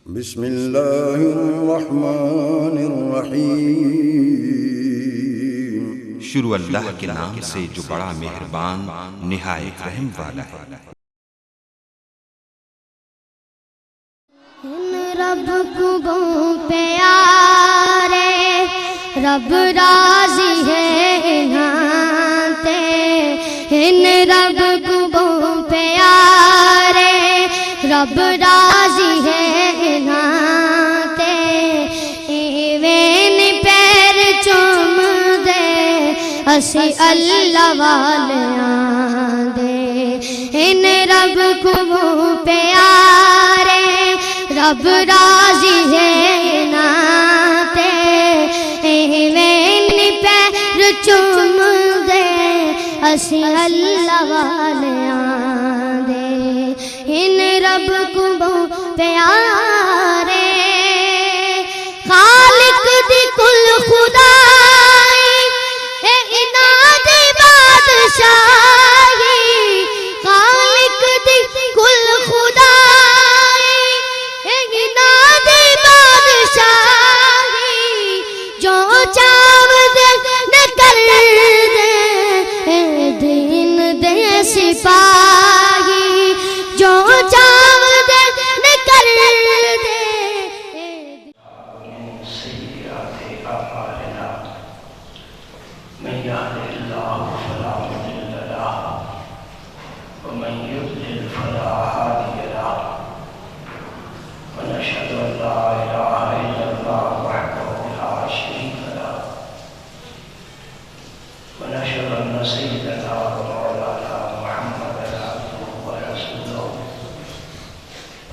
بسم اللہ الرحمن الرحیم۔ شروع اللہ کے نام سے جو بڑا مہربان نہایت رحم والا ہے۔ رب کو پیارے رب راضی ہے نانتے، ان رب کو پیارے رب راضی ہے نانتے، ایوین پیر چوم دے اسی اللہ والیاں دے، ان رب کو پیارے رب راضی ہے ناتے، ایوین پیر چوم دے اسی اللہ والیاں دے، ان رب کو پیارے خالق دی کل خدائی اے اناد بادشاہی، خالق دی کل خدائی اے اناد بادشاہی، جو چاو دے نہ کر دے اے دین دے سپاہی، جو چاو دے نہ کر دے سیئات اعمالنا من يهده الله فلا مضل له ومن يضلل فلا هادي له، ونشهد ان لا اله الا الله وحده لا شريك له، ونشهد ان سيدنا ومولانا محمدا عبده ورسوله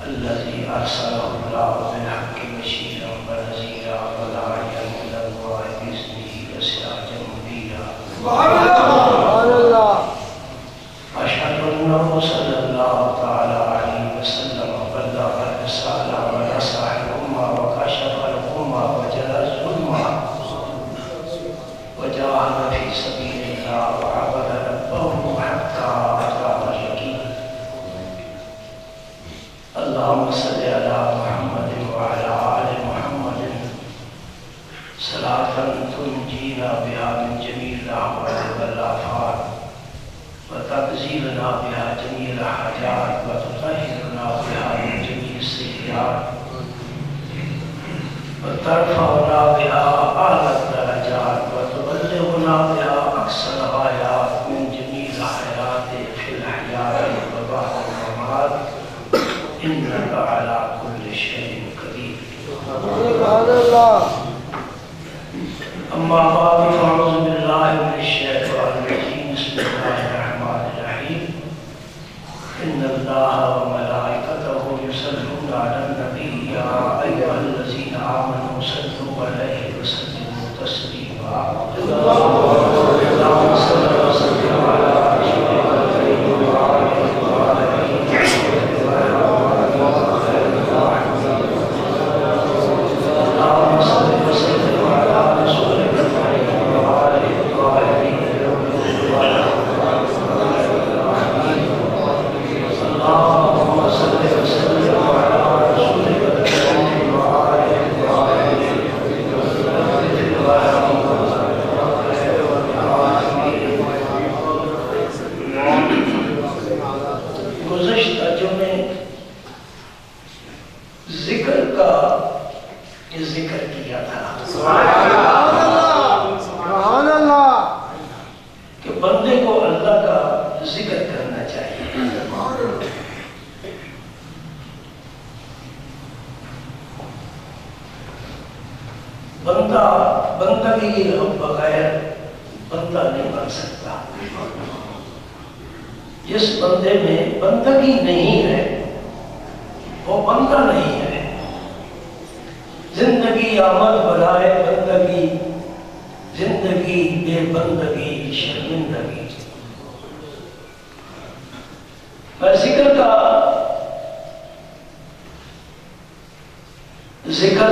الذي ارسله الله بالحق بشيرا ونذيرا وداعيا الى الله باذنه وسراجا منيرا، اشهد انه صلى الله تعالى عليه وسلم بلغ الرساله ونصح الامه وكشف الامه وجلى الظلمه وجاهد في سبيل الله وعبد ربه حتى اتاه اليقين، اللهم صل على محمد وعلى آل محمد صلاة تنجينا بها من جميع الأهوال والآفات وتبذلنا بها جميع الحاجات وتطهرنا بها من جميع السيئات وترفعنا بها أعلى الدرجات وتبلغنا بها أقصى الغايات من جميع الحياة في الحياة وبعد الممات، إنك على كل شيء قدير. أما بعد فأعوذ بالله من الشيطان الرجيم، بسم الله الرحمن الرحيم، إن الله وملائكته يصلون على النبي يا أيها الذين آمنوا صلوا عليه وسلموا تسليما، اللهم صل وسلم على رسولك الكريم وعلى آله بندگی بغیر بندہ نہیں بن سکتا، جس بندے میں بندگی نہیں ہے وہ بندہ نہیں ہے، زندگی عمل بلائے بندگی، زندگی بے بندگی شرمندگی۔ میں ذکر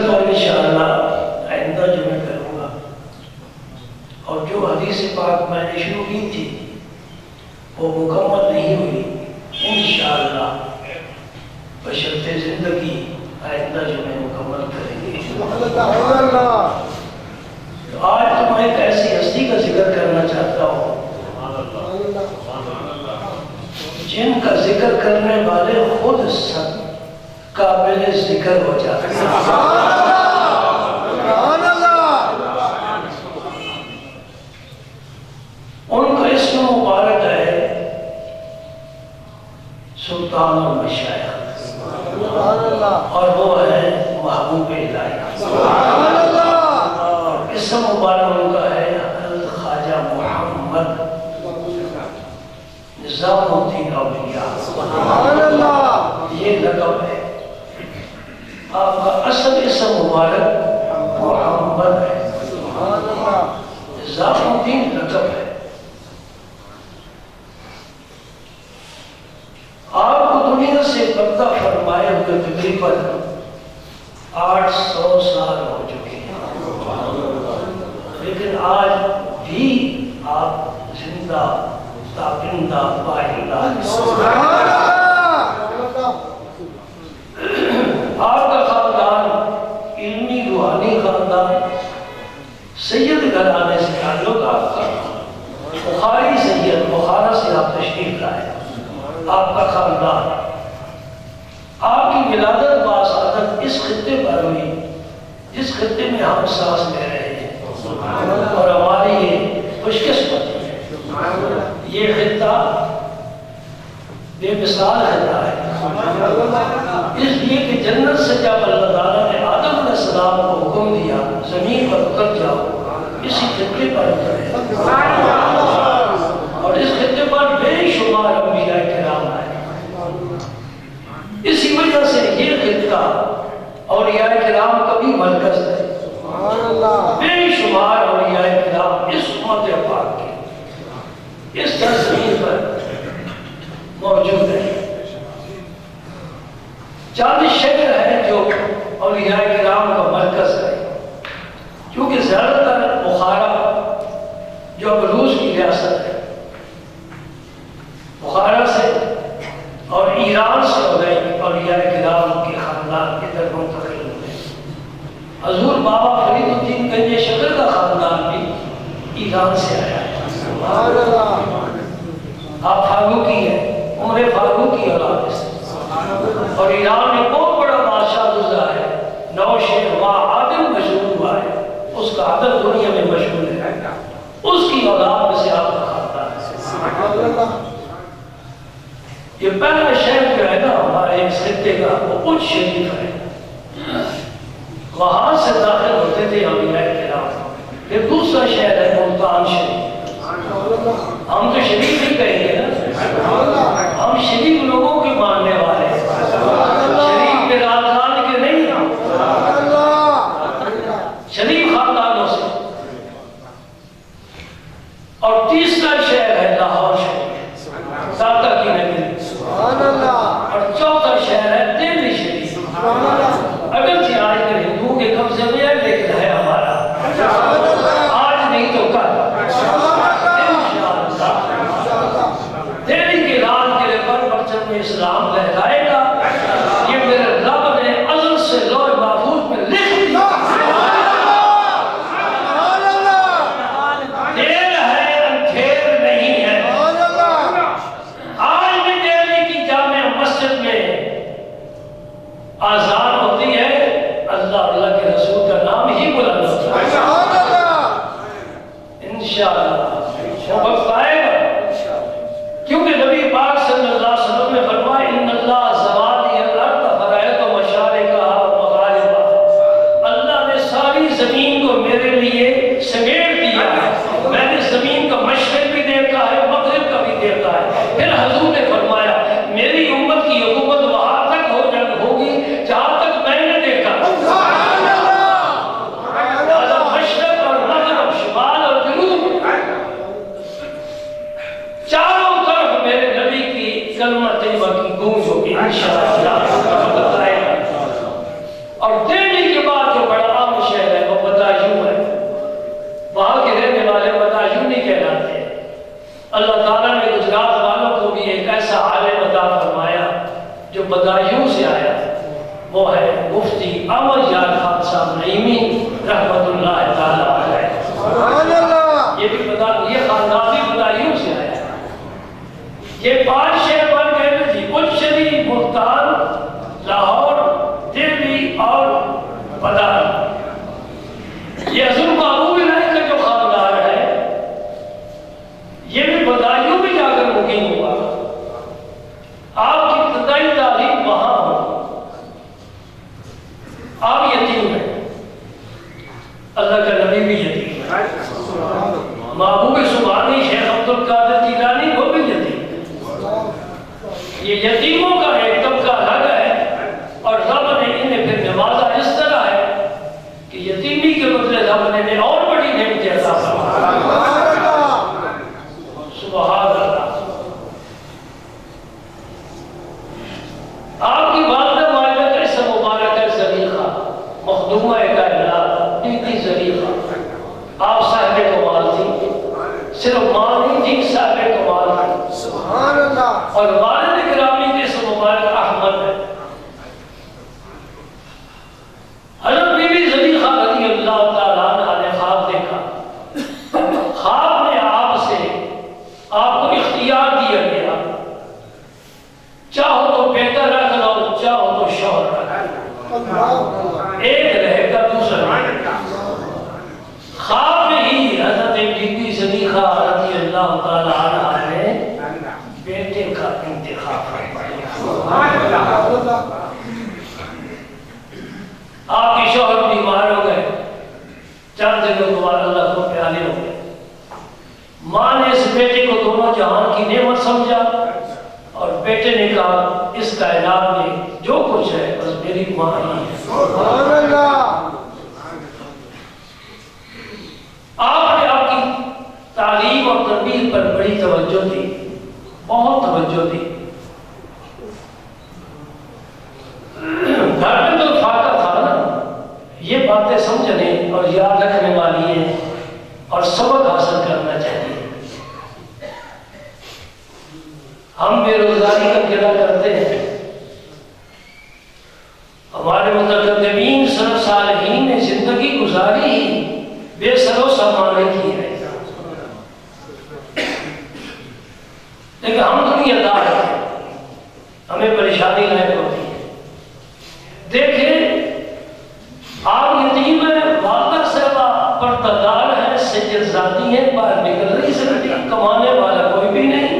تو انشاءاللہ آئندہ جو میں کروں گا، اور جو حدیث پاک میں نے شروع کی تھی وہ مکمل نہیں ہوئی، انشاءاللہ بشرط زندگی آئندہ جمعے مکمل کریں گے۔ تو آج تو میں ایک ایسی ہستی کا ذکر کرنا چاہتا ہوں جن کا ذکر کرنے والے خود سب قابل ذکر ہو جاتے ہیں۔ ان کا اسم مبارک ہے سلطان المشائخ، اور وہ ہے محبوب الہی۔ اسم مبارک ان کا ہے حضرت خواجہ محمد نظام الدین اولیاء، یہ لقب ہے۔ آپ کا اصل اسم مبارک محمد ہے، نظام الدین لقب ہے۔ آپ کو دنیا سے پردہ فرمائے ہوئے تقریباً 800 سال ہو چکے ہیں، لیکن آج بھی آپ زندہ تابندہ پائندہ۔ آپ کا خاندان علمی روحانی خاندان، سید گھرانے سے تعلق آپ کا، بخاری سید بخارا سے آپ تشریف لائے۔ آپ کا خاندان، آپ کی ولادت باسعادت اس خطے پر ہوئی جس خطے میں ہم سانس لے رہے ہیں، اور ہماری یہ خوش قسمتی ہے۔ یہ خطہ بے مثال خطہ ہے، اس لیے کہ جنت سے جب اللہ تعالیٰ نے آدم علیہ السلام کو حکم دیا زمین پر اتر جاؤ، اسی خطے پر اترے، اور اس خطے پر بے شمار انبیاء کرام آئے۔ اسی وجہ سے یہ خطہ اولیاء کرام کا بھی مرکز ہے۔ بے شمار اولیاء کرام اس امت پاک کے اس سرزمین پر موجود ہے۔ چاند شہر ہے جو اولیاء کرام کا مرکز ہے، کیونکہ زیادہ تر بخارا جو اب روس کی ریاست ہے، بخارا سے اور ایران سے اولیاء کرام کے خاندان کے در منتقل ہوئے۔ حضور بابا فرید الدین گنج شکر کا خاندان بھی ایران سے آیا ہے۔ آپ فاروقی ہیں، عمر فاروقی اولاد سے، اور ایران میں بہت بڑا بادشاہ گزرا ہے، نوشہر عادل مشہور ہوا ہے، اس کا عدل دنیا میں مشہور ہے، اس کی اولاد میں سے آپ کا خاندان ہے۔ یہ پہلا شہر جو ہے نا ہمارے اس خطے کا، وہ اچ شریف ہے، وہاں سے داخل ہوتے تھے اولیاء کرام۔ پھر دوسرا شہر ہے ملتان شریف۔ ہم تو شریف ہی کہیں گے نا، ہم شریف لوگوں کے ماننے والے ہیں، شریف کے راجان کے نہیں، شریف خاندانوں سے۔ اور تیسرا شہر ہے لاہور شریف، داتا کی نگری، اور چوتھا شہر ہے دہلی شریف۔ اگرچہ آج کے ہندوؤں کے قبضے میں ہے، لیکن ہے ہمارا، آج نہیں تو کل انشاءاللہ دہلی کے لال قلعے پر پرچم میں اسلام لہرائے گا۔ یہ میرے رب نے ازل سے لوح محفوظ میں لکھ دیا۔ دیر ہے اندھیر نہیں ہے۔ آج بھی دہلی کی جامع مسجد میں آزان ہوتی ہے، اللہ اللہ کے رسول کا نام ہی بلند ہوتا ہے۔ انشاءاللہ وہ وقت آئے گا، کیونکہ نبی پاک صلی اللہ علیہ وسلم نے فرمایا ان اللہ زوالی الارض فرائض و مشارقہ و مغاربہ، اللہ نے ساری زمین کو میرے لیے سمیٹ دیا ہے، میں نے زمین کا مشرق بھی دیکھا ہے، مغرب کا بھی دیکھا ہے۔ پھر حضور نے فرمایا میری امت کی حکومت وہاں تک ہوگی جہاں تک میں نے دیکھا۔ مشرق اور مغرب، شمال اور جنوب، چاروں طرف میرے نبی کی کلمہ طیبہ کی گونج ہوگی انشاءاللہ۔ اور دہلی کے بعد جو بڑا عام شہر ہے وہ بدایوں ہے، وہاں کے رہنے والے بدایوں نہیں کہلاتے۔ اللہ تعالیٰ نے گجرات والوں کو بھی ایک ایسا عالم عطا فرمایا جو بدایوں سے آیا، وہ ہے مفتی احمد یار خان صاحب نعیمی رحمت اللہ تعالیٰ علیہ، یہ بھی بتا، یہ خاندانی بدائیوں سے آیا ہے۔ یہ 5 شہر بن گئے تھے جی، اجری، ملتان، لاہور، دہلی اور بدار۔ یہ حضور محبوب الہی کا جو خاندان ہے یہ بھی بدائیوں میں جا کر مقیم ہوا۔ آپ کی ابتدائی تعلیم وہاں ہو، آپ یتیم ہیں، اللہ کا نبی بھی یتیم ہے، محبوب سبحانی شیخ عبدالقادر جیلانی وہ بھی یتیم ہے۔ یہ یتیموں کا ایک طبقہ الگ ہے، اور رب نے انہیں پھر نوازا اس طرح ہے کہ یتیمی کے بدلے رب نے انہیں اور بڑی نعمتیں عطا فرمائیں۔ سبحان اللہ۔ آپ کی والدہ والدہ کا اسم مبارک ہے زلیخہ، مخدومہ کائنات، بیٹی زلیخہ۔ آپ صاحب کمال تھی، صرف ماں نہیں تھی، صاحب کمال تھی، سبحان اللہ۔ اور والد گرامی کے اسم مبارک احمد ہے۔ حضرت بی بی زلیخہ رضی اللہ تعالیٰ عنہ نے خواب دیکھا، خواب میں آپ سے آپ کو اختیار دیا گیا، چاہو تو بیٹا رکھ لو، چاہو تو شوہر رکھ لو، ایک رہے گا دوسرا۔ خواب میں ہی حضرت بی بی زلیخہ رضی اللہ تعالیٰ عنہ نے بیٹے کا انتخاب فرمایا۔ آپ کے شوہر بیمار ہو گئے، چند دنوں بعد اللہ کو پیارے ہو گئے۔ ماں نے اس بیٹے کو دونوں جہان کی نعمت سمجھا، اور بیٹے نے کہا اس کائنات میں جو کچھ ہے بس میری ماں ہی ہے۔ سبحان اللہ۔ آپ نے آپ کی تعلیم اور تربیت پر بڑی توجہ دی، بہت توجہ دی۔ گھر میں تو فاقہ تھا نا، یہ باتیں سمجھنے اور یاد رکھنے والی ہیں اور سبق حاصل کرنا چاہیے۔ ہم بے روزگاری کا گرہ کرتے ہیں، ہمارے متقدمین سلف صالحین نے زندگی گزاری ہی بے سر و سامانے کی ہے، لیکن ہم دنیا دار ہیں، ہمیں پریشانی لاحق ہوتی ہے۔ دیکھیں آپ یتیم ہیں، والدہ صاحبہ پردہ ہے، سید زادی ہیں، باہر نکل رہی سکتی، کمانے والا کوئی بھی نہیں،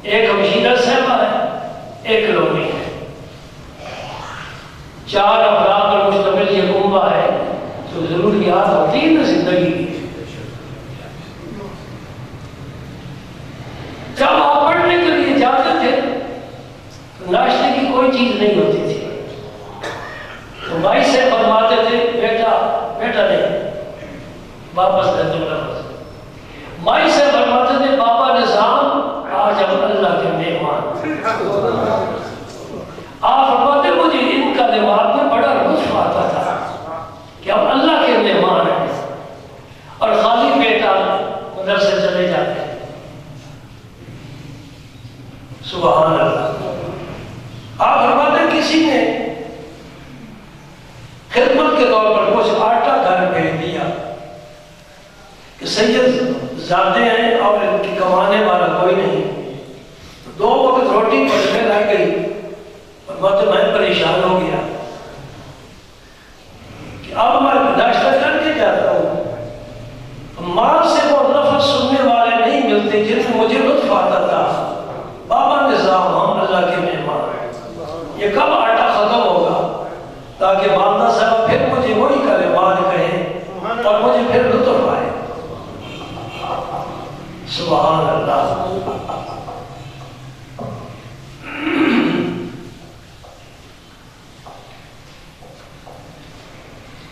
ایک ہمشیرہ صاحبہ ہے، ایک لوگی ہے، 4 افراد پر مشتمل یہ کنبہ ہے، تو ضروریات ہوتی ہے نا زندگی کی۔ جب آپ پڑھنے کے لیے جاتے تھے تو ناشتے کی کوئی چیز نہیں ہوتی تھی، تو بھائی سے فرماتے تھے بیٹا نہیں، واپس دے دو لفظ۔ مائی سے فرماتے تھے بابا نظام آج ہم اللہ کے مہمان۔ آپ فرماتے مجھے ان کا دماغ میں بڑا لطف آتا تھا کہ ہم اللہ کے مہمان ہیں، اور خالی بیٹا مدرسے چلے جاتے ہیں۔ سبحان اللہ۔ آپ فرماتے کسی نے خدمت کے طور پر کچھ آٹا گھر بھیج دیا کہ سید زادے ہیں اور ان کی کمانے والا کوئی نہیں، 2 وقت روٹی پڑھ میں لائی گئی، اور میں پریشان ہو گیا کہ اب میں ناشتہ کر کے جاتا ہوں، ماں سے وہ لفظ سننے والے نہیں ملتے جن میں مجھے لطف آتا تھا، بابا نظام ہم اللہ کے مہمان ہیں۔ یہ کب آٹا ختم ہوگا تاکہ والدہ صاحب پھر مجھے وہی کلمات کہیں اور مجھے پھر لطف آئے۔ سبحان اللہ۔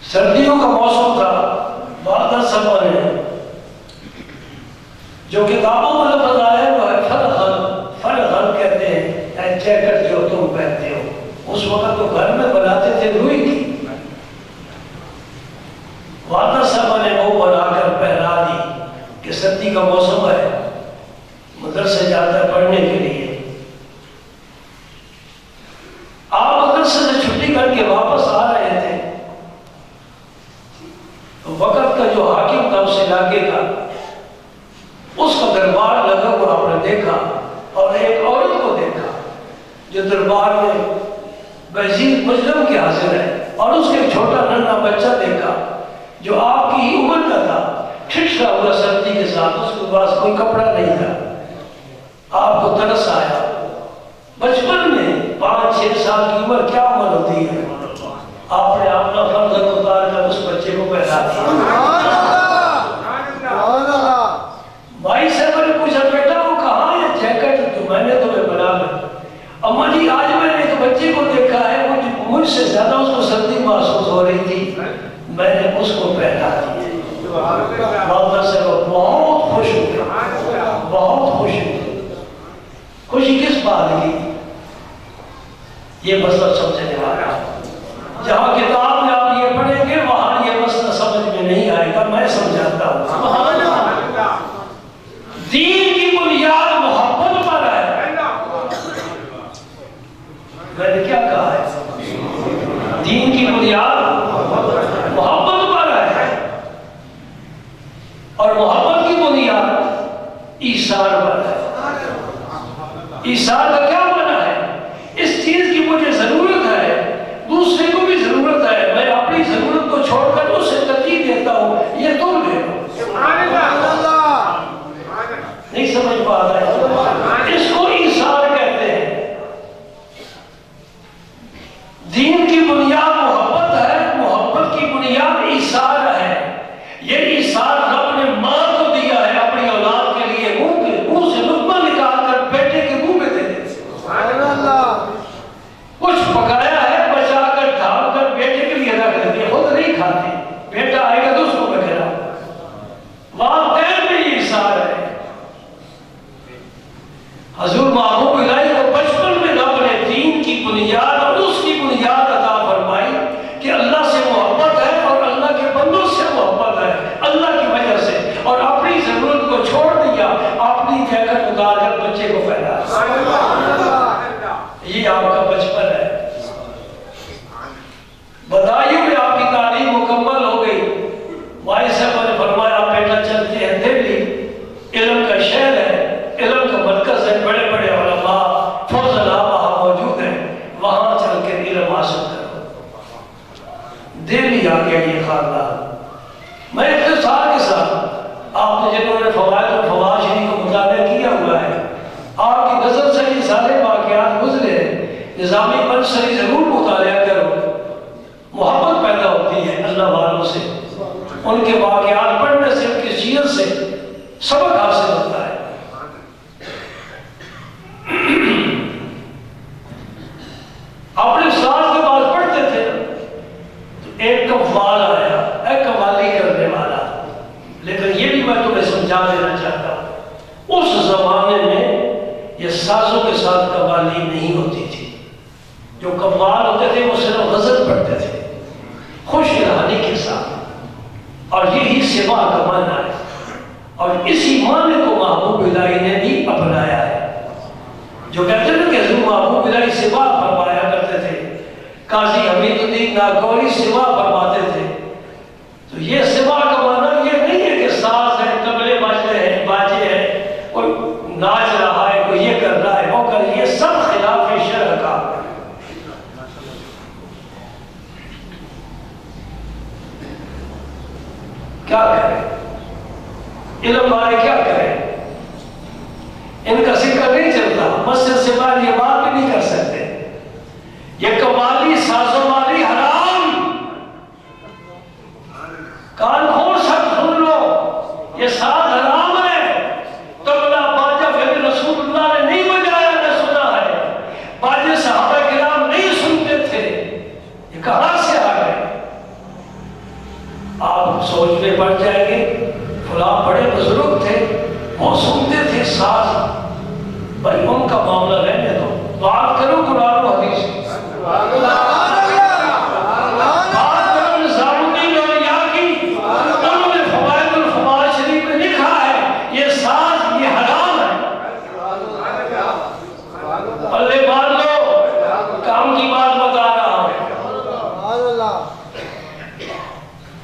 سردیوں کا موسم تھا، والدہ صاحب نے جو کتابوں میں لفظ آیا وہ ہے فرغل کہتے ہیں، جیکٹ جو تم پہنتے ہو، اس وقت تو گھر میں بناتے تھے روئی کی، والدہ صاحب نے وہ بنا کر پہنا دی کہ سردی کا موسم ہے، مدرسے جاتا ہے پڑھنے کے لیے۔ آپ مدرسے سے چھٹی کر کے واپس آ بزید مجرم کے حاضر ہے اور اس کے ایک چھوٹا ننھا بچہ دیکھا جو آپ کی ہی عمر کا تھا، ٹھٹھرا ہوا سردی کے ساتھ، اس کے پاس کوئی کپڑا نہیں تھا۔ آپ کو ترس آیا۔ بچپن میں 5-6 سال کی عمر کیا عمر ہوتی ہے، آپ نے اپنا فرض اتار کر اس بچے کو پہلا دیا۔ بھائی صاحب نے پوچھا بیٹا وہ کہاں ہے جیکٹ جو میں نے تمہیں بنا لی؟ اماں جی آج میں نے ایک بچے کو دیکھا ہے مجھ سے زیادہ اس کو سردی محسوس ہو رہی تھی، میں نے اس کو پہنا دیا۔ والدہ صاحب بہت خوش ہوئے، بہت خوش ہوئے۔ خوشی کس بات کی؟ یہ مسئلہ سمجھنے والا، جہاں کتاب میں آپ یہ پڑھیں گے وہاں یہ مسئلہ سمجھ میں نہیں آئے گا، میں سمجھاتا ہوں۔ دین کی بنیاد محبت پر ہے۔ میں نے کیا کہا ہے؟ دین کی بنیاد محبت پر ہے، اور محبت کی بنیاد ایثار پر ہے۔ ایثار کا کیا معنی ہے؟ اس چیز کی مجھے ضرورت ہے، دوسرے کو بھی ضرورت ہے، میں اپنی ضرورت کو چھوڑ کر اسے ترجیح دیتا ہوں، یہ تم لے لو۔ نہیں سمجھ پا رہا، اس کو ایثار کہتے ہیں۔ دین کی بنیاد محبت ہے، محبت کی بنیاد ایثار ہے۔ یہ ایثار رب نے ماں کو دیا ہے اپنی اولاد کے لیے، منہ سے لقمہ نکال کر بیٹے کے منہ میں دے دیتے، کچھ پکایا ہے بچا کر ڈھال کر بیٹے کے لیے رکھ دیتے، خود نہیں کھاتے، بیٹا آئے گا تو اس کو بکھیرا۔ والدین میں یہ ایثار ہے۔ حضور محبوب الہی کو بچپن میں رب نے دین کی بنیاد اور اس کی بنیاد عطا فرمائی کہ اللہ سے محبت ہے اور اللہ کے بندوں سے محبت ہے، اللہ کی وجہ سے، اور اپنی ضرورت کو چھوڑ دیا، اپنی جیکٹ اتار کر بچے کو پہنا۔ یہ آپ کا بچپن ہے۔ بدایوں میں آپ کی تعلیم مکمل ہو گئی۔ بھائی صاحب نے فرمایا بیٹا چلتے ہیں دہلی، علم کا شہر ہے، علم کا مرکز ہے، بڑے بڑے علماء فضلاء وہاں موجود ہیں، وہاں چل کے علم حاصل کرو۔ دہلی آ گیا یہ خاندان۔ میں اختصار کے ساتھ آپ نے جنہوں نے فوائد اور فوائد شریف کو مطالعہ کیا ہوا ہے، آپ کی نظر سے یہ سارے واقعات گزرے ہیں، نظامی بنسری ضرور مطالعہ کرو، محبت پیدا ہوتی ہے اللہ والوں سے، ان کے واقعات پڑھنے سے، ان کی سیرت سے سبق حاصل ہوتا ہے۔ اپنے استاد کے پاس پڑھتے تھے تو ایک قوال آیا، ایک قوالی کرنے والا، لیکن یہ بھی میں تمہیں سمجھا دینا چاہتا ہوں، اس زمانے میں یہ سازوں کے ساتھ قوالی نہیں ہوتی تھی۔ جو قوال ہوتے تھے وہ صرف غزل پڑھتے تھے خوش رہانی کے ساتھ، اور یہی سوا کا معنی ہے، اور اسی معنی کو محبوب الہی نے بھی اپنایا ہے۔ جو کہتے ہیں کہ حضور محبوب الہی سوا فرمایا کرتے تھے، قاضی حمید الدین ناگوری سوا فرماتے تھے، تو یہ سوا کا معنی یہ نہیں ہے کہ ساز ہے، طبلے بج رہے ہیں، باجے ہیں، کوئی ناچ رہا ہے، کوئی یہ کر رہا ہے، وہ کر، یہ سب خلاف شرع کا ہے۔ کیا کریں علم والے، کیا کریں، ان کا ذکر نہیں چلتا، مسجد سے باہر یہ بات بھی نہیں کر سکتے۔ یہ قوالی سازوں والی حرام، کان کھول سب سن لو، یہ ساز حرام ہے۔ طبلہ باجا پھر رسول اللہ نے نہیں بجایا، نے سنا ہے، باجے صحابہ کرام نہیں سنتے تھے، یہ کہاں سے آ گئے؟ آپ سوچنے پڑ جائیں گے، فلاں بڑے بزرگ تھے، وہ سنتے تھے ساز، بھائی ان کا معاملہ رہنے دو، بات کرو قرآن و حدیث کی، بات کرو نظام الدین اولیاء کی، انہوں نے فوائد الفوائد شریف میں لکھا ہے یہ ساز یہ حرام ہے۔ اللہ مان لو، کام کی بات بتا رہا ہوں۔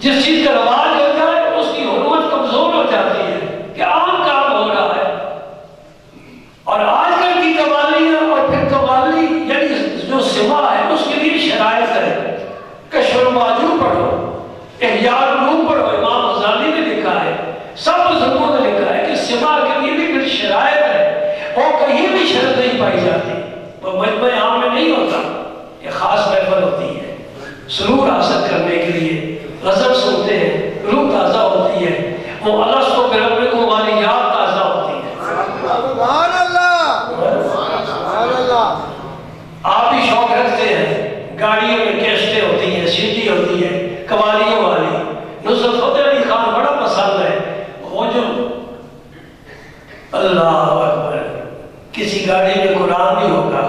جس چیز کا رواج ہوتا ہے اس کی حرمت کمزور ہو جاتی ہے کہ عام کام ہو رہا ہے، اور آج کل کی قوالی اس کے لیے شرائط ہے. کشف المعجوب پڑھو، احیاء العلوم پڑھو، امام غزالی نے لکھا ہے، سب بزرگوں نے لکھا ہے کہ سما کے لیے بھی پھر شرائط ہے، اور کہیں بھی شرط نہیں پائی جاتی. وہ مجمع عام میں نہیں ہوتا، یہ خاص محفل ہوتی ہے سرور حاصل کرنے کے لیے. غزل سنتے ہیں، روح تازہ ہوتی ہے، وہ الستو بربکم والی یاد تازہ ہوتی ہے. سبحان اللہ، سبحان اللہ. آپ بھی شوق رکھتے ہیں، گاڑیوں میں کیسٹیں ہوتی ہیں، سیڈی ہوتی ہے قوالیوں والی. نصرت فتح علی خان بڑا پسند ہے وہ جو اللہ اکبر کسی گاڑی میں قرآن بھی ہوگا،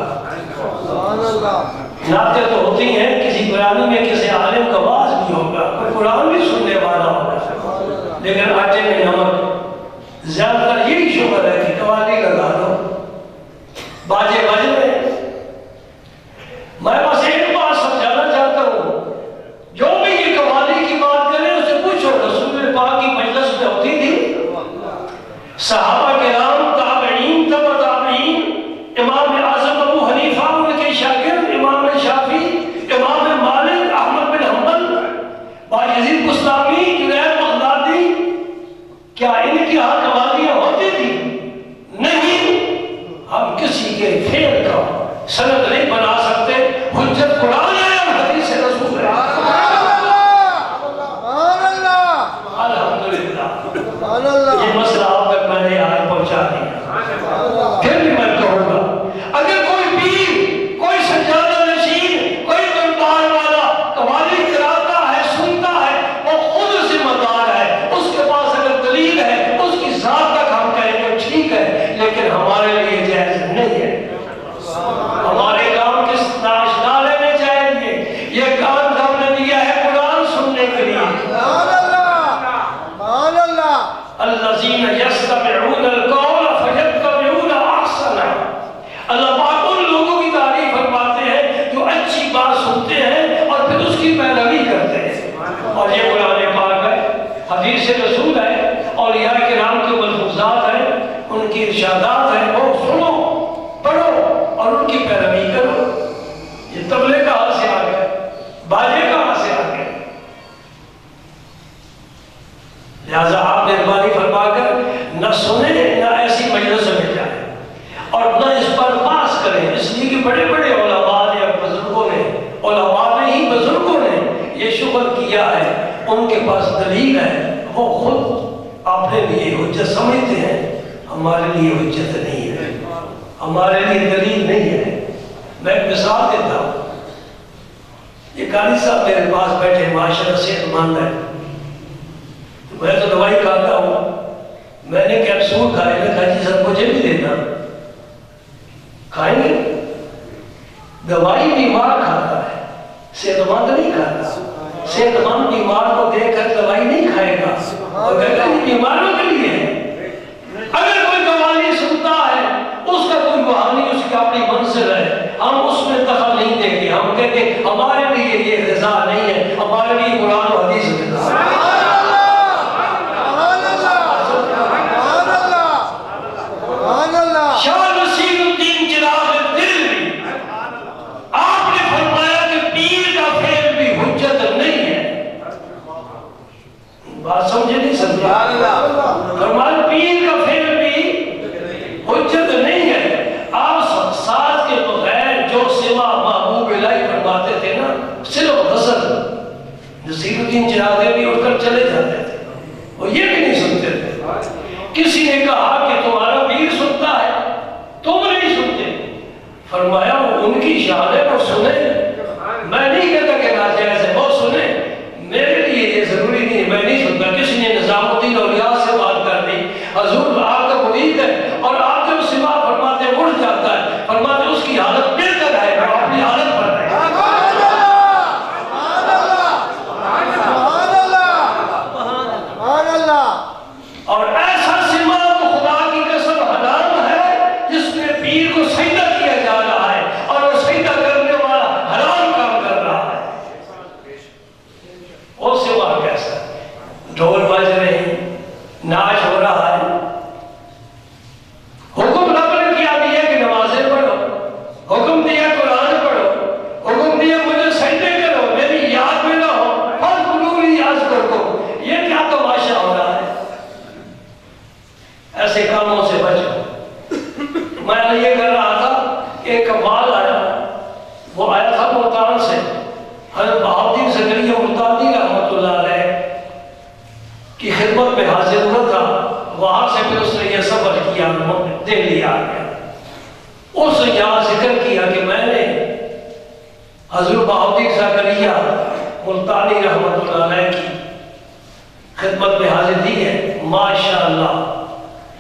سبحان اللہ. نعتیں تو ہوتی ہیں، کسی قرآن میں کسی عالم کا واعظ بھی ہوگا، کوئی قرآن بھی سننے والا ہوگا، لیکن آٹے میں نمک. زیادہ تر یہی شکر ہے کہ قوالی لگا دو، باجے بج رہے ہیں. میں بس ایک بات سمجھانا چاہتا ہوں، جو بھی یہ قوالی کی بات کرے اسے پوچھو رسول پاک کی مجلس میں ہوتی تھی؟ صحابہ کرام، تابعین، تبع تابعین، امام اعظم ابو حنیفہ، ان کے شاگرد امام شافعی، امام مالک، احمد بن حنبل، بایزید بستامی، جنید بغدادی، کیا ان کی یہاں قوالیاں ہوتی تھی؟ نہیں. ہم کسی کے فعل کا سند نہیں بنا سکتے، حجت قرآن ہے اور حدیث رسول ہے. الحمدللہ یہ مسئلہ آپ تک میں نے آج پہنچا دیا. پھر بھی میں کہوں گا اگر کوئی پیر، کوئی سجادہ نشین، کوئی دربار والا قوالی کراتا ہے، سنتا ہے، وہ خود ذمہ دار ہے. اس کے پاس اگر دلیل ہے اس کی ذات تک ہم کہیں گے ٹھیک ہے، لیکن ہمارے لیے جائز نہیں ہے. ہمارے کام کس ناشنا لینے چاہیے؟ یہ کام ہم نے دیا ہے قرآن سننے کے لیے. الذین یستمعون القول فیتبعون احسنہ. اللہ پاک ان لوگوں کی تعریف فرماتے ہیں جو اچھی بات سنتے ہیں اور پھر اس کی پیروی کرتے ہیں. اور یہ قرآن پاک ہے، حدیث رسول ہے، اولیاء کرام کے ملفوظات ہیں، ان کی ارشادات ہیں. وہ سنو، پڑھو اور ان کی پیروی کرو. یہ تبلے کہاں سے آ گئے؟ باجے کہاں سے آ گئے؟ لہذا آپ مہربانی فرما کر نہ سنیں، نہ ایسی مجلس میں جائیں، اور نہ اس پر بحث کریں. اس لیے کہ بڑے بڑے علماء نے، بزرگوں نے، علماء نے ہی بزرگوں نے یہ شغل کیا ہے. ان کے پاس دلیل ہے، وہ خود اپنے لیے حجت سمجھتے ہیں. ہمارے لیے حجت نہیں ہے، ہمارے لیے دلیل نہیں ہے. میں ایک مثال دیتا ہوں. یہ قاری صاحب میرے پاس بیٹھے، معاشرہ صحت مند ہے. میں تو دوائی کھاتا ہوں، میں نے کیپسول کھائے، میں کہا جی سر مجھے بھی دینا. کھائیں گے؟ دوائی بیمار کھاتا ہے، صحت مند نہیں کھاتا. صحت مند بیمار کو دیکھ کر دوائی نہیں کھائے گا، اور کہتا ہے بیماروں کے لیے ہے. اگر کوئی قوالی سنتا ہے، اس کا کوئی بہانی، اس کی اپنی منزل ہے، ہم اس میں دخل نہیں دیں گے. ہم کہتے ہیں ہمارے لیے یہ غذا نہیں ہے، ہمارے لیے قرآن و حدیث غذا ہے. شاہ نصیر الدین چراغ دلوی، آپ نے فرمایا کہ پیر کا فعل بھی حجت نہیں ہے. بات سمجھے نہیں سمجھے؟ فرمایا پیر کا فعل بھی حجت نہیں ہے. آپ ساتھ کے بغیر جو سوا محبوب الہی فرماتے تھے نا، صرف غزل، نصیر الدین چراغ دلوی اٹھ کر چلے جاتے تھے، وہ یہ بھی نہیں سنتے تھے. کسی نے کہا کہ تمہارا پیر سنتا ہے، تم نہیں سنتے. فرمایا وہ ان کی شان ہے، وہ سنیں. میں نہیں کہتا کہ ناجائز ہے، وہ سنیں. میرے لیے یہ ضروری نہیں ہے، میں نہیں سنتا. کسی نے نظام الدین اولیاء سے بات کر دی، حضور آپ کا مرید ہے، اور آپ جب سوا فرماتے ہیں اٹھ جاتا ہے، فرماتے اس کی حالت بہتر ہے، وہ اپنی حالت پر ہے. اور ایسا سما تو خدا مہدی زکریا ملتانی رحمۃ اللہ علیہ کی خدمت میں حاضر دی ہے. ماشاءاللہ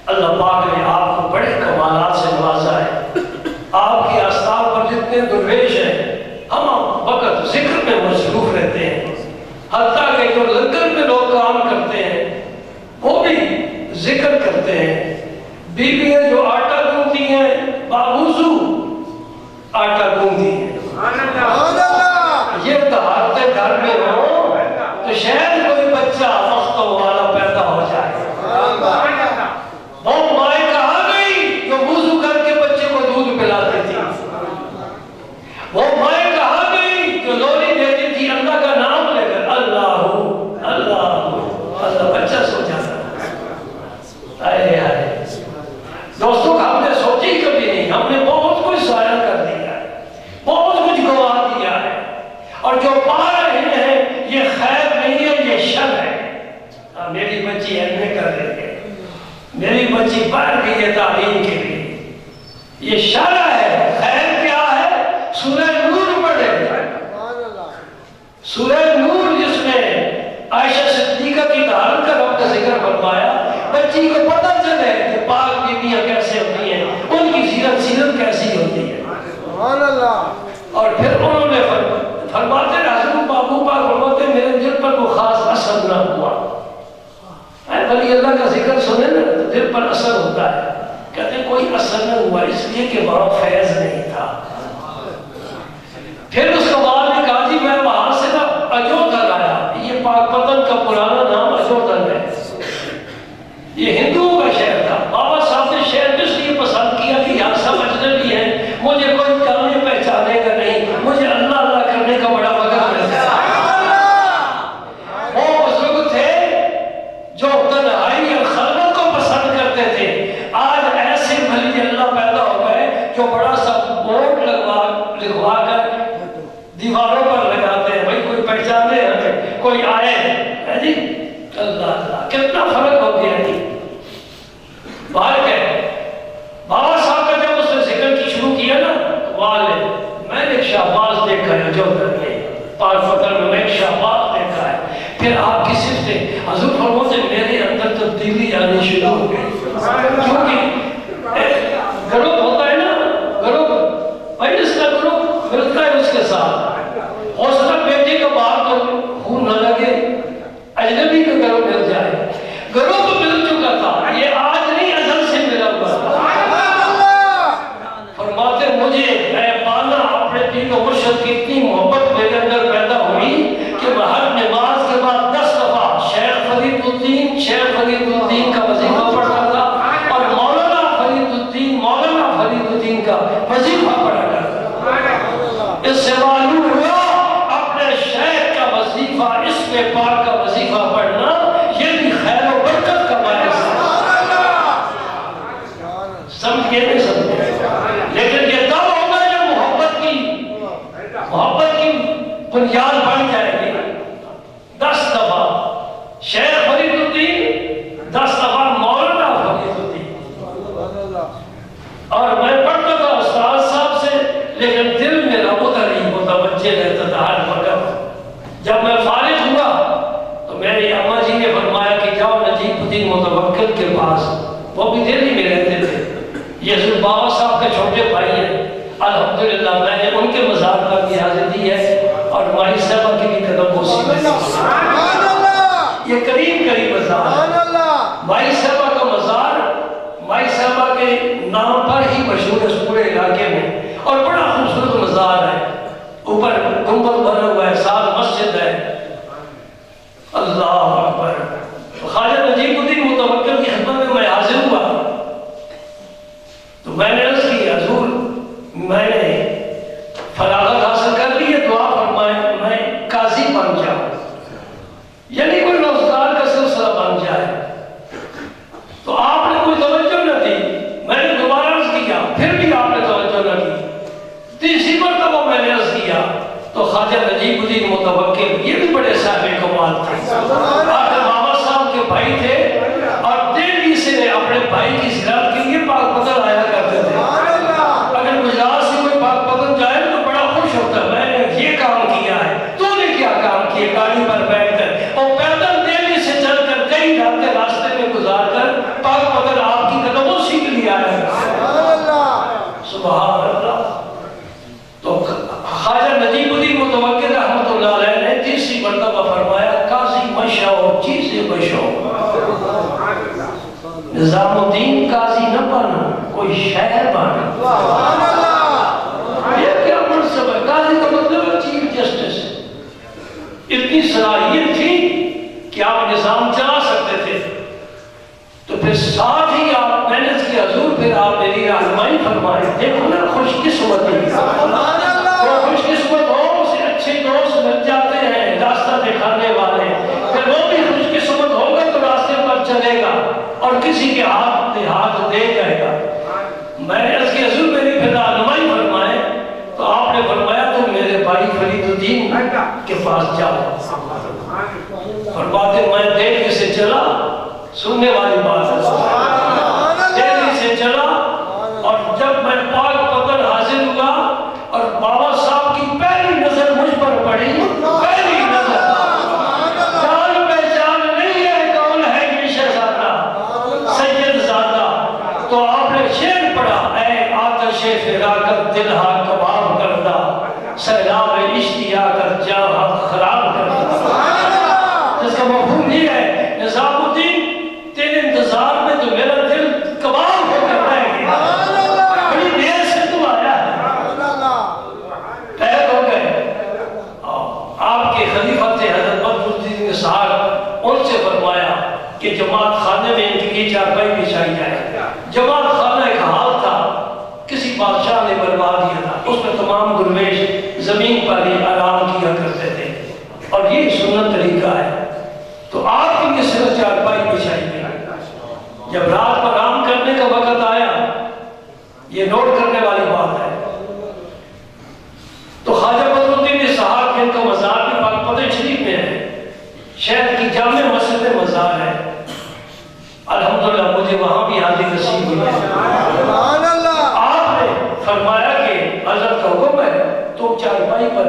اللہ پاک نے آپ کو بڑے کمالات سے نوازا ہے. آپ کی آستان پر جتنے درویش ہیں ہم وقت ذکر میں مصروف رہتے ہیں. حتیٰ کہ جو لنگر میں لوگ کام کرتے ہیں وہ بھی ذکر کرتے ہیں. بیویاں جو آٹا گوندتی ہیں باوضو آٹا گوندتی ہیں. یہ طہارتیں گھر میں ہو تو شاید کوئی بچہ وقتوں والا پیدا ہو جائے. وہ مائیں کہاں گئی جو وضو کر کے بچے کو دودھ پلاتی تھی؟ وہ مائیں کہاں گئی جو لولی دیتی تھی اللہ کا نام لے کر اللہ اللہ اللہ؟ بچہ سو جاتا. آئے آئے دوستوں کا ہم نے سوچی کبھی نہیں. ہم نے بہت کچھ ضائع کر دیا ہے, بہت کچھ گوا دیا ہے, اور جو پا رہے ہیں یہ خیر نہیں ہے, یہ شر ہے. میری بچی ایم اے کر رہی ہے, میری بچی پڑھ گئی ہے تعلیم کے لیے, یہ شر ہے. خیر کیا ہے؟ سورہ نور پڑھے. سورہ نور جس میں عائشہ صدیقہ کی طہارت کا رب کا ذکر فرمایا, بچی کو پتہ چلے کہ پاک بیویاں کیسے ہوتی ہیں, ان کی سیرت کیسی ہوتی ہے. اور پھر انہوں نے فرماتے حضرت بابو پاک فرماتے میرے دل پر کوئی خاص اثر نہ ہوا. ولی اللہ کا ذکر سنے نا تو دل پر اثر ہوتا ہے. کہتے کوئی اثر نہ ہوا اس لیے کہ وہاں فیض نہیں تھا. پھر اس کے بعد نے کہا جی میں وہاں سے نا اجودھن آیا. یہ پاک پتن کا پرانا نام اجودھن ہے, یہ ہندوؤں کا شہر تھا. بابا صاحب نے شہر اس لیے پسند کیا کہ یہاں سب اجنبی ہیں, مجھے کوئی جانے پہچانے کا نہیں, مجھے اللہ اللہ کرنے کا بڑا وقت ملتا ہے. وہ بزرگ تھے جو تنہائی اور خلوت کو پسند کرتے تھے. آج ایسے ولی اللہ پیدا ہو گئے جو بڑا سا بورڈ لکھوا کر دیواروں پر لگاتے ہیں, بھائی کوئی پہچانے ہمیں, کوئی آئے ہے جی. اللہ اللہ کتنا فرق ہو گیا جی. باہر گئے بابا صاحب کا جب اس نے ذکر کی شروع کیا نا والے, میں نے ایک شہباز دیکھا ہے جو کرنے پاک فتر میں ایک شہباز دیکھا ہے. پھر آپ کی صفتیں حضور فرماتے میرے اندر تبدیلی آنی شروع ہو گئی. کیونکہ گروپ ہوتا ہے نا, گروپ بھائی اس کا گروپ ملتا ہے اس کے ساتھ. حوصلہ بیٹے کا باہر تو خون نہ لگے, اجنبی کا گروپ مل جائے. گروپ مل چکا تھا, یہ آج نہیں ازل سے ملا ہوا. فرماتے مجھے اے بانا اپنے دین و مرشد کی اتنی محبت میرے اندر پیدا ہوئی کہ میں ہر نماز کے بعد 10 دفعہ شیخ فرید الدین کا وظیفہ پڑھتا تھا, اور مولانا فرید الدین کا وظیفہ پڑھا کرتا. اس سے معلوم ہوا اپنے شیخ کا وظیفہ, اس میں پاک کا وظیفہ پڑھنا یہ بھی خیر و برکت کا باعث ہے. سمجھ گئے نہیں سمجھے؟ لیکن یہ تب ہوگا جب محبت کی بنیاد بن جائے گی. 10 دفعہ شیخ فرید الدین, 10 دفعہ مولانا فرید الدین. اور میں پڑھتا تھا استاد صاحب سے, لیکن دل میرا ادھر ہی متوجہ رہتا تھا ہر وقت. جب میں فارغ ہوا تو میری اماں جی نے فرمایا کہ جاؤ نجیب الدین متوکل کے پاس, وہ بھی دہلی میں رہتے تھے. یہ حضرت بابا صاحب کے چھوٹے بھائی ہیں. الحمدللہ میں نے ان کے مزار پر بھی حاضری ہے, اور مائی صاحبہ کی بھی قدم بوسی میں. یہ قریب مزار ہے. مائی صاحبہ کا مزار مائی صاحبہ کے نام پر ہی مشہور ہے اس پورے علاقے میں, اور بڑا خوبصورت مزار ہے. اوپر گنبد بنا ہوا ہے, ساتھ مسجد ہے. اللہ اکبر. خواجہ نجیب الدین متوکل کی خدمت میں حاضر ہوا تو میں نے عرض کی حضور میں نے فراغت حاصل کر لی ہے, دعا فرمائیں میں قاضی بن جاؤں, یعنی کوئی روزگار کا سلسلہ بن جائے. تو آپ نے کوئی توجہ نہ دی. میں نے دوبارہ عرض کیا, پھر بھی آپ نے توجہ نہ دی. تیسری مرتبہ میں نے عرض کیا تو خواجہ نجیب الدین متوکل یہ بھی بڑے صاحب کمال تھے. آخر بابا صاحب کے بھائی تھے, اور دہلی سے اپنے بھائی کی زیارت کے لیے پاک پتن آیا کرتے تھے. اگر گجرات سے کوئی پاک پتن جائے تو بڑا خوش ہوتا ہے. میں نے یہ کام کیا بشو نظام الدین قاضی نہ بنا، کوئی شہر بنا۔ یہ کیا منصب ہے؟ قاضی کا مطلب ہے چیف جسٹس۔ اتنی صلاحیت تھی کہ آپ نظام چلا سکتے تھے، تو پھر ساتھ ہی آپ محنت کی حضور پھر آپ میری رہنمائی فرمائے۔ دیکھو نا خوش قسمتی، وہ خوش قسمت ہو اسے اچھے دوست مل جاتے ہیں راستہ دکھانے والے، پھر وہ بھی خوش قسمت ہوگا تو راستے پر چلے گا اور کسی کے ہاتھ دے جائے گا۔ میں نے عرض کی حضور میری پھر رہنمائی فرمائے، تو آپ نے فرمایا تو میرے بھائی فرید الدین کے پاس جاؤ۔ فرماتے میں دہلی سے چلا، سننے والی بات ہے، دہلی سے چلا اور جب میں پاک پتن حاضر ہوا اور بابا صاحب کی پہلی نظر مجھ پر پڑی، پہلی نظر جان پہچان نہیں ہے کون ہے یہ شہزادہ سید زادہ، تو آپ نے شعر پڑھا، اے آتش فراقت دل ہا کباب کردہ، سیلاب اشتیا کر جہاں خراب کردہ۔ جس کا مفہوم یہ ہے نظام الدین تیرے انتظار میں تو میرا دل کباب ہو کر رہ گیا، بڑی دیر سے تو آیا ہے، قید ہو گئے۔ آپ کے خلیفہ تھے حضرت بدرالدین اسحاق، ان سے فرمایا کہ جماعت خانے میں ان کی چارپائی بچھائی جائے۔ جماعت خانہ ایک حال تھا، کسی بادشاہ نے بنوا دیا تھا، اس میں تمام درویش زمین پر ہی آرام کیا کرتے تھے اور یہ سنت طریقہ ہے۔ تو آپ کی لیے صرف چارپائی بچھائی گئی۔ جب رات پر آرام کرنے کا وقت آیا، یہ نوٹ کرنے والی بات ہے، تو خواجہ بدرالدین اسحاق جن کا مزار بھی پاک پتن شریف میں ہے، شہر کی جامع مسجد میں مزار ہے، الحمدللہ مجھے وہاں بھی حاضری نصیب ہوئی ہے۔ آپ نے فرمایا کہ حضرت کا حکم ہے تم چارپائی پر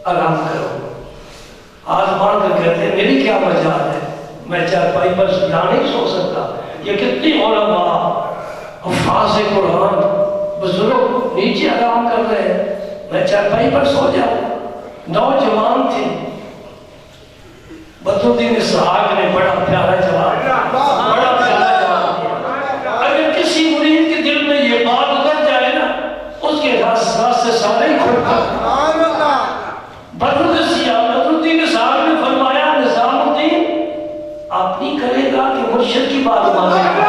آرام کرو۔ آزمان کر کہتے ہیں میری کیا مجال ہے، میں چارپائی پر یہاں نہیں سو سکتا۔ یہ کتنی علماء حفاظ قرآن بزرگ نیچے آرام کر رہے ہیں، میں چارپائی پر سو جاؤں۔ نوجوان تھے۔ بدرالدین اسحاق نے بڑا پیارا جواب دیا۔ اگر کسی مرید کے دل میں یہ بات اتر جائے نا، اس کے راز سے سارے ہی کھل کر بدرالدین اسحاق نے فرمایا نظام الدین آپ نہیں کرے گا کہ مرشد کی بات مانے گا،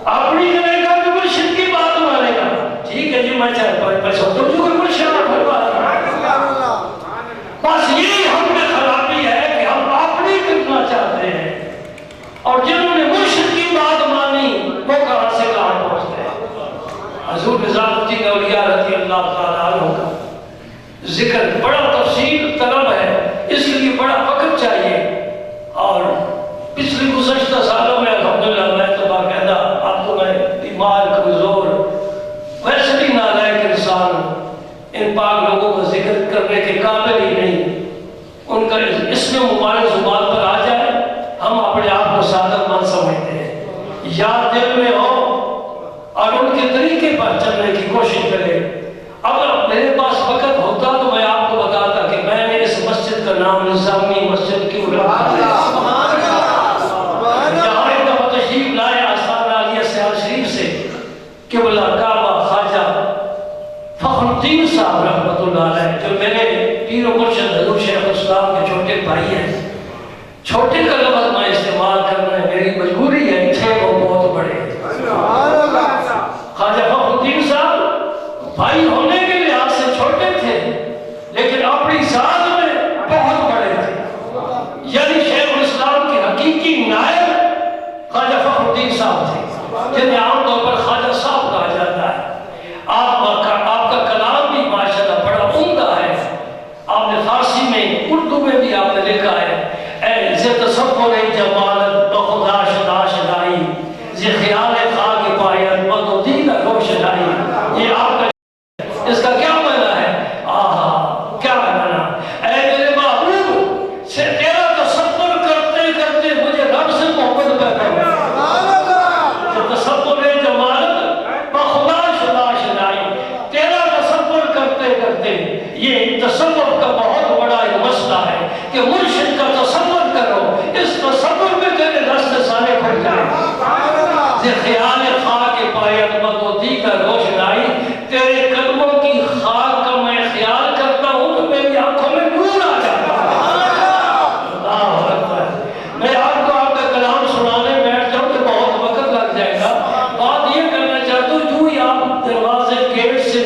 آپ نہیں کرے گا کہ مرشد کی بات مانے گا۔ ٹھیک ہے جی میں چاہے پیسہ تو جو کوئی مرشد نہ فرما، بس یہی ہم میں خرابی ہے کہ ہم آپ نہیں کرنا چاہتے ہیں، اور جنہوں نے مرشد کی بات مانی وہ کہاں سے کہاں پہنچتے ہیں۔ حضور نظام الدین اولیاء رضی اللہ تعالیٰ عنہ کا ذکر بڑا تفصیل طلب ہے، اس کے لیے بڑا وقت چاہیے، اور پچھلی گزشتہ سالوں میں الحمدللہ میں تو باقاعدہ اب تو میں بیمار کمزور ویسے بھی نالائق انسان ان پاک لوگوں کا ذکر کرنے کے قابل ہی نہیں، ان کا اسم مبارک زبان پر آ جائے ہم اپنے آپ کو سعادت مند سمجھتے ہیں۔ یاد دل میں ہو اور ان کے طریقے پر چلنے کی کوشش کرے۔ اگر میرے پاس وقت ہوتا تو میں آپ کو بتاتا کہ میں نے اس مسجد کا نام نظامی مسجد کیوں رکھا ہے۔ یہاں ایک دفعہ تشریف لائے آستانہ عالیہ سیال شریف سے قبلہ کعبہ خواجہ فخر الدین صاحب رحمۃ اللہ علیہ، جو میرے پیر و مرشد حضور شیخ الاسلام کے چھوٹے بھائی ہیں۔ چھوٹے کا لفظ میں استعمال کرنا ہے میری مجبوری ہے، تھے وہ بہت بڑے۔ خواجہ فخر الدین صاحب بھائی ہونے کے لحاظ سے چھوٹے تھے لیکن اپنی ذات میں بہت بڑے تھے، یعنی شیخ الاسلام کے حقیقی نائب خواجہ فخر الدین صاحب تھے، جنہیں عام طور پر خواجہ صاحب کہا جاتا ہے۔ آپ کا کلام بھی ماشاءاللہ بڑا عمدہ ہے، آپ نے فارسی میں اردو میں بھی آپ نے لکھا ہے، اے زِ تصور جمالت بخدا شدا شدائی زِ خیال خاک پایت بدودین روشنائی۔ یہ آپ کا اس کا کیا معنی ہے؟ آہا کیا معنی؟ اے میرے محبوب سے تیرا تصور کرتے کرتے مجھے رب سے محبت پیدا ہو۔ تصور جمالت بخدا شدا شدائی، تیرا تصور کرتے کرتے، یہ تصور کا بہت بڑا ایک مسئلہ ہے۔ کہ مرشد کا تصور کرو، اس تصور میں تیرے راستے سارے کھل جائیں۔ یہ خیال خاک پایت مدودی کا روشنائی، تیرے قدموں کی خاک کا میں خیال کرتا ہوں تو میری آنکھوں میں نور آ جاتا ہے۔ اللہ اکبر۔ میں آپ کو آپ کا کلام سنانے بیٹھ جاؤں تو بہت وقت لگ جائے گا۔ بات یہ کرنا چاہتا ہوں، جو ہی آپ دروازے گیٹ سے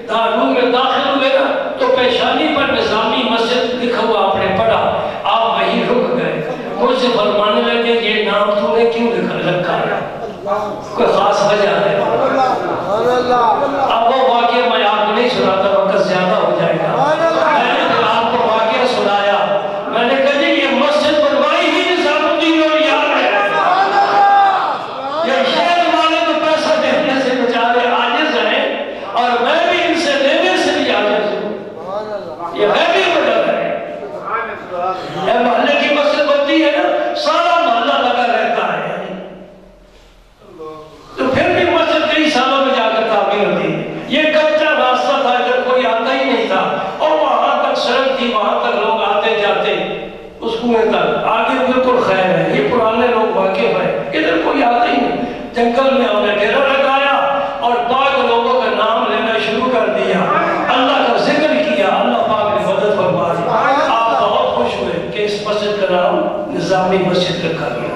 دارالعلوم میں داخل ہوئے نا تو پیشانی پر نظامی مسجد لکھا ہوا آپ نے پڑھا، آپ وہیں رک گئے، مجھ سے فرمانے لگے یہ نام تو نے کیوں رکھا ہے؟ کوئی خاص وجہ ہے؟ اب وہ واقعہ میں آپ کو نہیں سناتا، وقت زیادہ ہو جائے گا۔ میں نے پھر آپ کو واقعہ سنایا، میں نے کہا یہ مسجد بنوائی ہی نظام الدین اولیاء ہے۔ یہ شہر والے تو پیسہ دینے سے بیچارے عاجز ہیں، اور میں بھی ان سے لینے سے بھی عاجز ہوں۔ یہ ہے بھی وجہ ہے۔ اے محلے کی مسجد بنتی ہے نا، سارا محلہ لگا رہتا ہے، تو پھر بھی مسجد کئی سالوں میں جا کر تعمیر ہوتی ہے۔ یہ کچا راستہ تھا، ادھر کوئی آتا ہی نہیں تھا، اور وہاں تک سڑک تھی، وہاں تک لوگ آتے جاتے، اس کنویں تک آگے بالکل خیر ہے، یہ پرانے لوگ واقف ہیں، ادھر کوئی آتا ہی نہیں۔ جنگل میں ہم نے ڈیرا لگایا اور پاک لوگوں کا نام لینا شروع کر دیا، اللہ کا ذکر کیا، اللہ پاک نے مدد فرمائی۔ آپ بہت خوش ہوئے کہ اس مسجد کا نام نظامی مسجد رکھا گیا،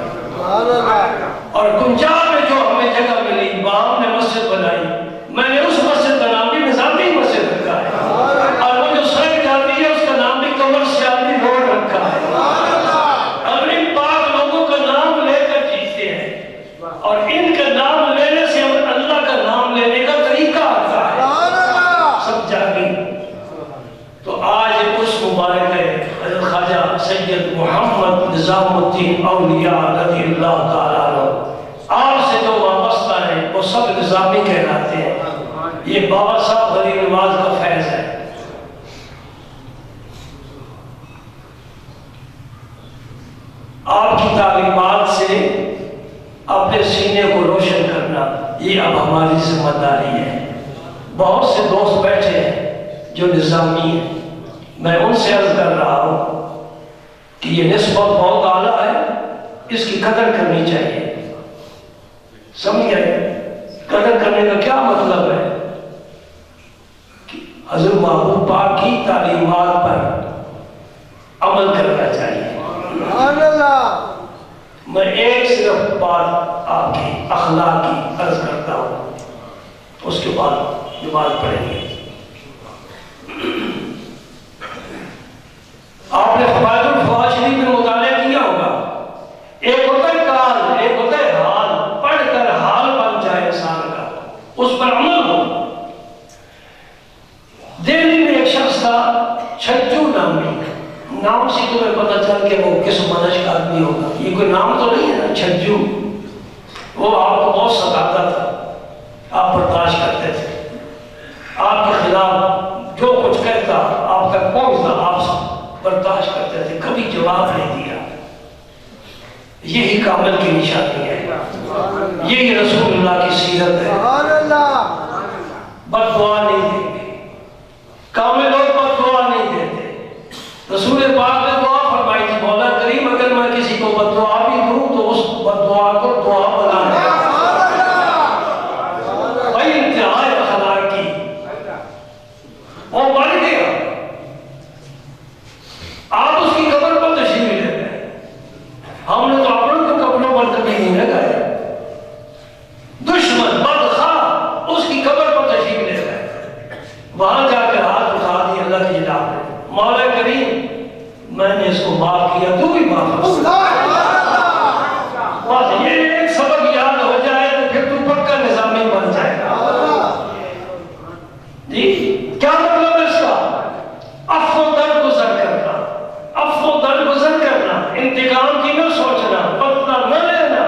اور گنجار میں جو ہمیں جگہ ملی وہاں نے مسجد بنائی، میں نے اس مسجد کا نام بھی نظامی مسجد رکھا ہے، اور وہ جو سڑک جاتی ہے اس کا نام بھی کمرشیالی روڈ رکھا ہے۔ ہم ان پاک لوگوں کا نام لے کر جیتے ہیں، اور ان کا نام لینے سے ہم اللہ کا نام لینے کا طریقہ آتا ہے، سب جاگی۔ تو آج اس مبارک ہے حضرت خواجہ سید محمد نظام الدین اولیاء رضی اللہ تعالیٰ عنہ، آپ سے جو وابستہ ہیں وہ سب نظامی کہلاتے ہیں۔ یہ بابا صاحب غریب نواز کا فیض ہے۔ آپ کی تعلیمات سے اپنے سینے کو روشن کرنا یہ اب ہماری ذمہ داری ہے۔ بہت سے دوست بیٹھے ہیں جو نظامی ہیں، میں ان سے عرض کر رہا ہوں کہ یہ نسبت بہت اعلیٰ ہے، اس کی قدر کرنی چاہیے۔ سمجھ گئے؟ قدر کرنے کا کیا مطلب ہے کہ حضرت محبوب پاک کی تعلیمات پر عمل کرنا چاہیے۔ میں ایک صرف بات آپ کی اخلاق کی عرض کرتا ہوں، اس کے بعد نماز پڑھیں گے۔ آپ نے فوائد الفوائد شریف میں مطالعہ کیا ہوگا، ایک ہوتا ہے کال، ایک ہوتا ہے حال، پڑھ کر حال بن جائے انسان کا، اس پر عمل ہو۔ دہلی میں ایک شخص تھا چھجو نامی، نام سے تمہیں پتہ چل کہ وہ کس منش کا آدمی ہوگا، یہ کوئی نام تو نہیں ہے نا، چھجو۔ وہ آپ کو بہت ستاتا تھا، آپ برداشت کرتے تھے، آپ کے خلاف جو کچھ کہتا آپ کا کوئی تھا، آپ برداشت کرتے تھے، کبھی جواب نہیں دیا۔ یہی کامل کی نشانی ہے، یہی رسول اللہ کی سیرت ہے۔ بد دعا نہیں دیں گے، کامل لوگ بد دعا نہیں دیتے۔ رسول پاک نے دعا فرمائی تھی، مولا کریم اگر میں کسی کو بد دعا بھی دوں تو اس بد دعا کو دعا بنا دے۔ بھائی انتہائی اخلاق کی، وہ مر گیا، آپ اس کی قبر پر تشریف لے گئے، ہم نے تو اپنوں کو قبروں پر کبھی نہیں لگایا۔ دشمن بدخواہ اس کی قبر پر تشریف لے گئے، وہاں جا کر ہاتھ اٹھا دی اللہ کی جناب نے، مولا کریم میں نے اس کو معاف کیا، تو بھی معاف کر۔ بس یہ ایک سبق یاد ہو جائے تو پھر تو پکا نظامی بن جائے گا۔ جی کیا مطلب ہے اس کا؟ عفو درگزر کرنا، عفو درگزر کرنا، انتقام کی نہ سوچنا، بدلہ نہ لینا،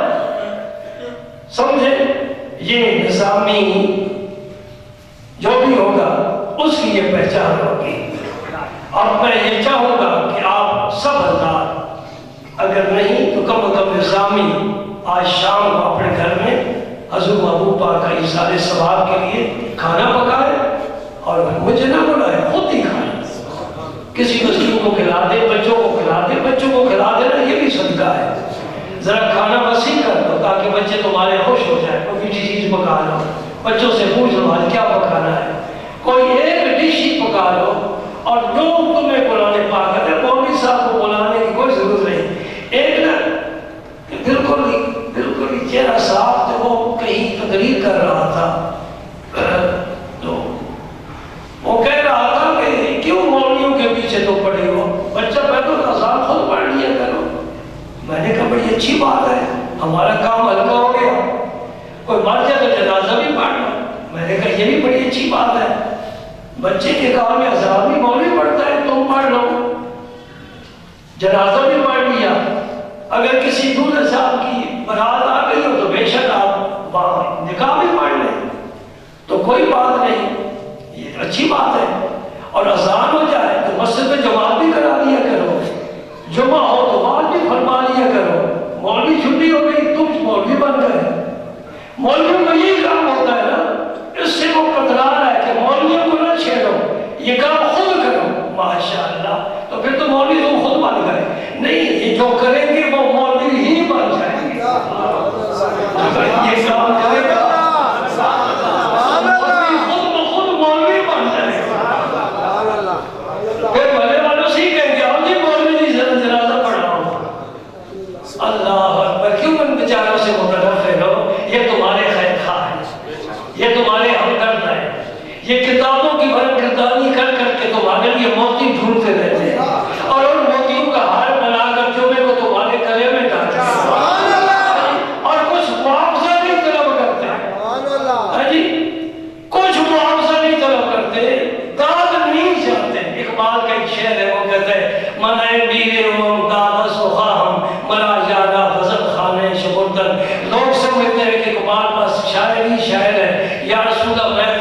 سمجھے؟ یہ نظامی جو بھی ہوگا اس کی یہ پہچان ہوگی۔ اب میں یہ چاہوں گا کہ آپ سب حضرات اگر نہیں تو کم از کم نظامی آج شام کو اپنے گھر میں حضور محبوب پاک کا ایصال ثواب کے لیے کھانا پکائے اور مجھے نہ بلائے، خود ہی کھائے، کسی مسکین کو کھلا دے، بچوں کو کھلا تاکہ بچے تمہارے خوش ہو جائیں، کوئی میٹھی چیز پکا لو، بچوں سے پوچھ لو آج کیا پکانا ہے، کوئی ایک ڈش ہی پکا لو، اور جو تمہیں قرآن پاک ہے مولوی صاحب کو بلانے کی کوئی ضرورت نہیں. ایک نا بالکل ہی چہرہ صاف تھا، وہ کہیں تقریر کر رہا تھا تو وہ کہہ رہا تھا کہ کیوں مولویوں کے پیچھے تو پڑے ہو، بچہ پہلے اذان خود پڑھ لیا کرو. میں نے کہا بڑی اچھی بات ہے، ہمارا کام ہلکا ہو گیا، کوئی مر جائے تو جنازہ بھی پڑھ لو. میں نے کہا یہ بھی بڑی اچھی بات ہے، بچے کے کام میں اذان بھی مولوی پڑھتا ہے، تم پڑھ لو، جنازہ بھی پڑھ لیا. اگر کسی دولہے صاحب کی برات آ گئی ہو تو بے شک آپ نکاح بھی پڑھ لیں، تو کوئی بات نہیں، یہ اچھی بات ہے. اور اذان ہو جائے تو مسجد میں جماعت بھی کرا دیا کرو، جمعہ ہو تو بات بھی فرما لیا کرو. مولوی چھٹی ہو گئی تم مولوی بن گئے، مولوی کو یہی کام ہوتا ہے نا. اس سے وہ کترا رہا ہے کہ مولویوں کو نہ چھیڑو، یہ کام خود کرو. ماشاءاللہ، تو پھر تو مولوی تم خود بن گئے. نہیں، یہ جو کریں گے وہ مولوی ہی بن جائیں گے. یہ کام کرے گا خود مولوی بن جائے گا. پھر بھلے والوں سے ہی کہیں گے آپ جی مولوی جی جنازہ پڑھ رہا ہوں. اللہ اکبر، کیوں ان بیچاروں سے متنفر ہو؟ یہ تمہارے خیر خواہ ہیں، یہ تمہارے ہمدرد ہیں، یہ کتابوں کی برکتانی کر کر کے تمہارے لیے موتی ڈھونڈتے رہتے ہیں، اور ان موتیوں کا ہار بنا کر جمعے کو تمہارے گلے میں ڈالتے ہیں، اور کچھ معاوضہ نہیں طلب کرتے. ہاں جی، کچھ معاوضہ نہیں طلب کرتے، داد نہیں چاہتے. اقبال کا ایک شعر ہے، وہ کہتا ہے منائے میرے ہوں داد سخاہم مرا جانا غزل خانے شبردن. لوگ سمجھتے ہیں کہ اقبال بس شاعر ہی شاعر ہے. یا رسول اللہ، میں